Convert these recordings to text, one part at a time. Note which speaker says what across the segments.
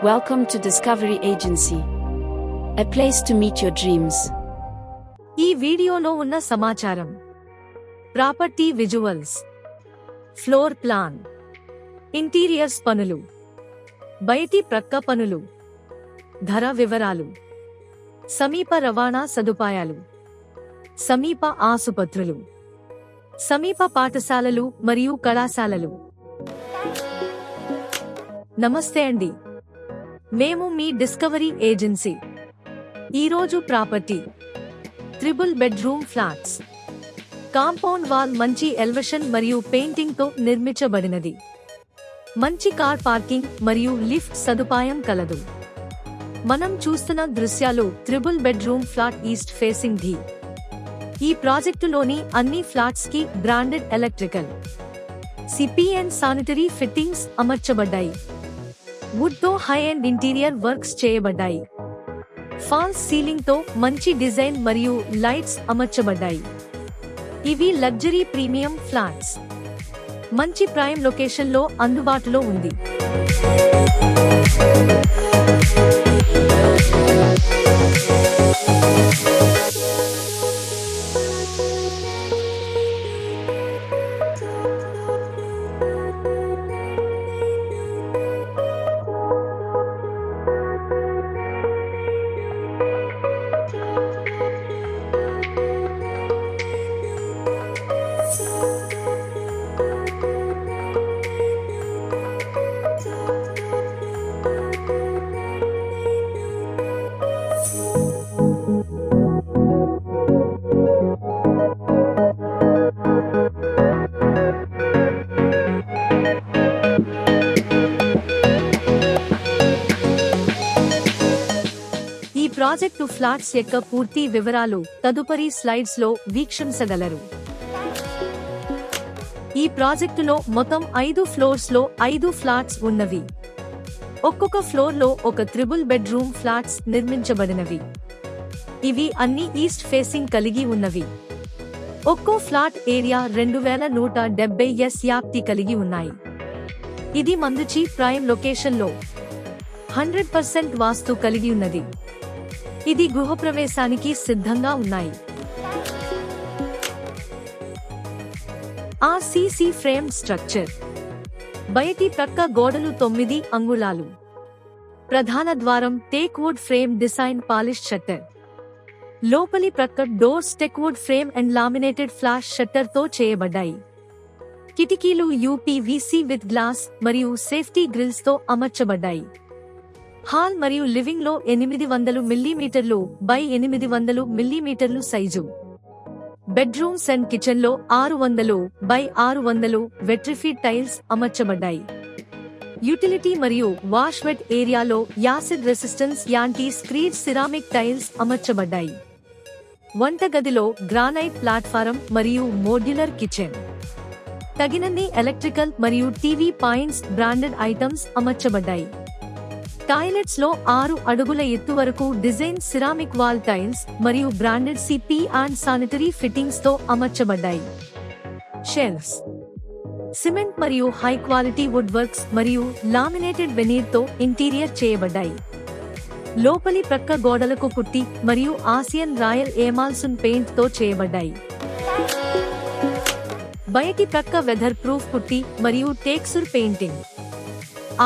Speaker 1: Welcome to Discovery Agency, a place to meet your dreams.
Speaker 2: ఈ వీడియోలో ఉన్న సమాచారం: property visuals, floor plan, interiors పనులు, బయటి ప్రక్క పనులు, ధర వివరాలు, సమీప రవాణా సదుపాయాలు, సమీప ఆసుపత్రులు, సమీప పాఠశాలలు మరియు కళాశాలలు. నమస్తే అండి, మేము మీ డిస్కవరీ ఏజెన్సీ. ఈరోజు property triple bedroom flats, compound wall మంచి ఎలివేషన్ మరియు పెయింటింగ్ తో నిర్మించబడినది. మంచి కార్ పార్కింగ్ మరియు లిఫ్ట్ సదుపాయం కలదు. మనం చూస్తున్న దృశ్యాలు triple bedroom flat east facing ది. ఈ ప్రాజెక్టులోని అన్ని ఫ్లాట్స్ కి branded electrical, CP and sanitary fittings అమర్చబడ్డాయి. వుడ్ తో హై ఎండ్ ఇంటీరియర్ వర్క్స్ చేయబడ్డాయి. ఫాల్స్ సీలింగ్ తో మంచి డిజైన్ మరియు లైట్స్ అమర్చబడ్డాయి. ఇవి లగ్జరీ ప్రీమియం ఫ్లాట్స్. మంచి ప్రైమ్ లొకేషన్ లో అందుబాటులో ఉంది. ప్రాజెక్టు ఫ్లాట్స్ యొక్క పూర్తి వివరాలు తదుపరి స్లైడ్స్ లో వీక్షించగలరు. ఈ ప్రాజెక్టులో మొత్తం 5 ఫ్లోర్స్ లో 5 ఫ్లాట్స్ ఉన్నవి. ఒక్కొక్క ఫ్లోర్ లో ఒక ట్రిపుల్ బెడ్రూమ్ ఫ్లాట్స్ నిర్మించబడినవి. ఇవి అన్ని ఈస్ట్ ఫేసింగ్ కలిగి ఉన్నవి. ఒక్కో ఫ్లాట్ ఏరియా 2170 వ్యాప్తి కలిగి ఉన్నాయి. ఇది మందుచి ప్రైమ్ లొకేషన్ లో 100% వాస్తు కలిగి ఉన్నది. ఇది గృహప్రవేశానికి సిద్ధంగా ఉన్నాయి. RCC frame structure. బయటి ప్రక్క గోడలు 9 అంగుళాలు. ప్రధాన ద్వారం teak wood frame design polish shutter. లోపలి ప్రక్క doors tech would frame and laminated flash shutter తో చేయబడ్డాయి. కిటికీలు యూపీవీసీ విత్ గ్లాస్ మరియు సేఫ్టీ గ్రిల్స్ తో అమర్చబడ్డాయి. హాల్ మరియు లివింగ్ లో 800 మిల్లీమీటర్లు బై 800 మిల్లీమీటర్లు సైజు. బెడ్రూమ్స్ అండ్ కిచెన్ లో 600 బై 600 వెట్రిఫైడ్ టైల్స్ అమర్చబడ్డాయి. యూటిలిటీ మరియు వాష్ వెట్ ఏరియాలో acid resistance anti skid ceramic tiles అమర్చబడ్డాయి. వంటగదిలో గ్రానైట్ ప్లాట్ఫారం మరియు మోడ్యులర్ కిచెన్. తగినన్ని ఎలక్ట్రికల్ మరియు టీవీ పాయింట్స్ బ్రాండెడ్ ఐటమ్స్ అమర్చబడ్డాయి. టాయిలెట్స్ లో 6 అడుగుల ఎత్తు వరకు డిజైన్ సిరామిక్ వాల్ టైల్స్ మరియు branded CP and sanitary fittings తో అమర్చబడ్డాయి. షెల్ఫ్స్, సిమెంట్ మరియు హై క్వాలిటీ వుడ్ వర్క్స్ మరియు లామినేటెడ్ వెనీర్ తో ఇంటీరియర్ చేయబడ్డాయి. లోపలి ప్రక్క గోడలకు పుట్టి మరియు ఆసియన్ రాయల్ ఏమాల్సున్ పెయింట్ తో చేయబడ్డాయి. బయటి ప్రక్క వెదర్ ప్రూఫ్ పుట్టి మరియు టేక్సుర్ పెయింటింగ్.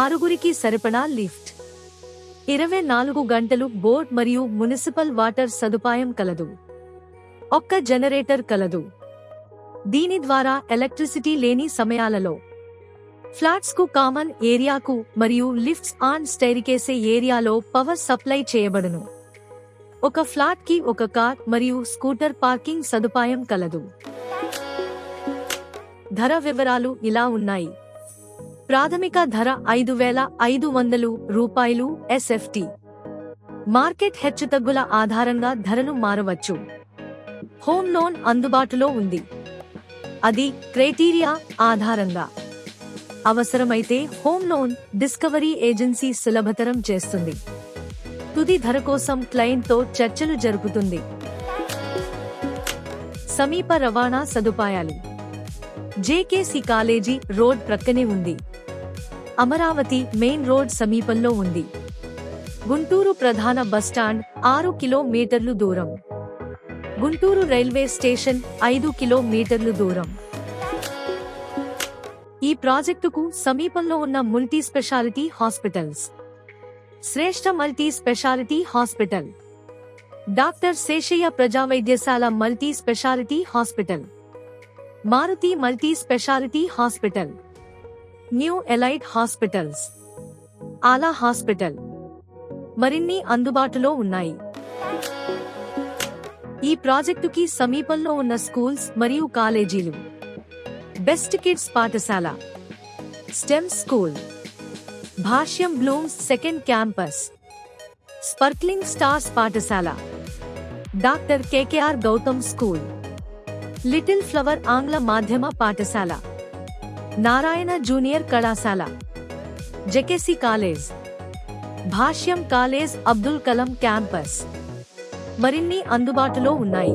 Speaker 2: 6గురికి సరిపడా లిఫ్ట్. 24 గంటలు బోర్డ్ మరియు మునిసిపల్ వాటర్ సదుపాయం కలదు. ఒక్క జనరేటర్ కలదు. దీని ద్వారా ఎలక్ట్రిసిటీ లేని సమయాలలో ఫ్లాట్స్ కు కామన్ ఏరియాకు మరియు లిఫ్ట్స్ అండ్ స్టైర్కేసే ఏరియాలో పవర్ సప్లై చేయబడును. ఒక ఫ్లాట్ కి ఒక కార్ మరియు స్కూటర్ పార్కింగ్ సదుపాయం కలదు. ధర వివరాలు ఇలా ఉన్నాయి. ప్రాథమిక ధర ₹5,500 ఎస్ఎఫ్టీ. మార్కెట్ హెచ్చుతగ్గుల ఆధారంగా ధరలు మారవచ్చు. హోమ్ లోన్ అందుబాటులో ఉంది. అది క్రైటీరియా ఆధారంగా. అవసరమైతే హోమ్ లోన్ డిస్కవరీ ఏజెన్సీ సులభతరం చేస్తుంది. తుది ధర కోసం క్లయింట్ తో చర్చలు జరుపుతుంది. సమీప రవాణా సదుపాయాలు. జేకేసీ కాలేజీ రోడ్ ప్రక్కనే ఉంది. అమరావతి మెయిన్ రోడ్ సమీపంలో ఉంది. గుంటూరు ప్రధాన బస్టాండ్ 6 కిలోమీటర్లు దూరం. గుంటూరు రైల్వే స్టేషన్ 5 కిలోమీటర్లు దూరం. ఈ ప్రాజెక్టుకు సమీపంలో ఉన్న multi speciality hospitals: Shreshta multi speciality hospital, doctor Seshaiah ప్రజావైద్యశాల multi speciality hospital, Maruti multi speciality hospital, new elite hospitals, ఆలా హాస్పిటల్ మరిన్ని అందుబాటులో ఉన్నాయి. ఈ ప్రాజెక్టుకి సమీపంలో ఉన్న స్కూల్స్ మరియు కాలేజీలు: బెస్ట్ కిడ్స్ పాఠశాల, STEM school, Bhashyam Blooms second campus, sparkling stars పాఠశాల, doctor KKR Gautam school, little flower ఆంగ్ల మాధ్యమ పాఠశాల, నారాయణ జూనియర్ కళాశాల, JKC college, Bhashyam college Abdul Kalam campus మరిన్ని అందుబాటులో ఉన్నాయి.